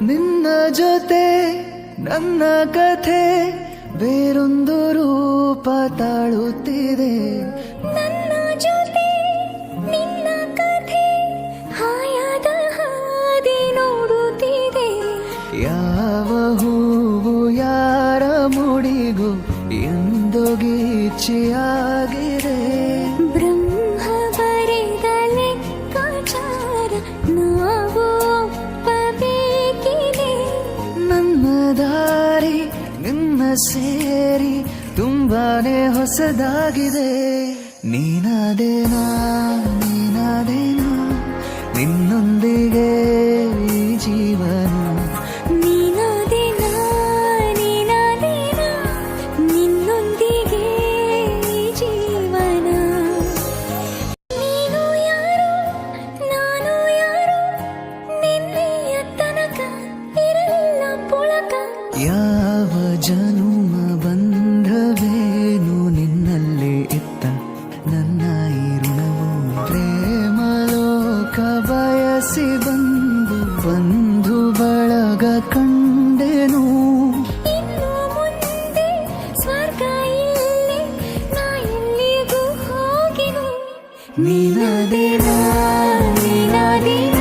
ನಿನ್ನ ಜೊತೆ ನನ್ನ ಕಥೆ ಬೇರೊಂದು ರೂಪ ತಾಳುತ್ತಿದೆ. ನನ್ನ ಜೊತೆ ನಿನ್ನ ಕಥೆ ಹಾಯಾದ ಹಾದಿ ನೋಡುತ್ತಿದೆ. ಯಾವ ಹೂವು ಯಾರ ಮುಡಿಗೂ ಎಂದು ಗೀಚಿಯಾಗಿದೆ. ಬ್ರಹ್ಮ ಬರೆದ ಲೆಕ್ಕಾಚಾರ ನಾವು ಒಪ್ಪಬೇಕಿದೆ. ನನ್ನ ದಾರಿ ನಿನ್ನ ಸೇರಿ ತುಂಬಾನೇ ಹೊಸದಾಗಿದೆ. ನೀನಾದೇನಾ ನೀನಾದೇನಾ ನಿನ್ನೊಂದಿಗೆ ಈ ಜೀವನ. ನೀನಾದೇನಾ ನೀನಾದೇನಾ ನಿನ್ನೊಂದಿಗೆ ಈ ಜೀವನ. ನೀನು ಯಾರು ನಾನು ಯಾರು ನಿನ್ನೆಯ ತನಕ ಇರಲಿಲ್ಲ ಪುಳಕ. ಯಾವ ಜನುಮ ಬಂಧವೇನು ನಿನ್ನಲ್ಲೇ ಇತ್ತ ನನ್ನ ಈ ಋಣವು. ಪ್ರೇಮ ಲೋಕ ಬಯಸಿ ಬಂಧು ಬಳಗ ಕಂಡೆನು. ಇನ್ನು ಮುಂದೆ ಸ್ವರ್ಗ ಇಲ್ಲೇ ನಾ ಎಲ್ಲಿಗೂ ಹೋಗೆನು. ನೀನಾದೇನಾ ನೀನಾದೇನಾ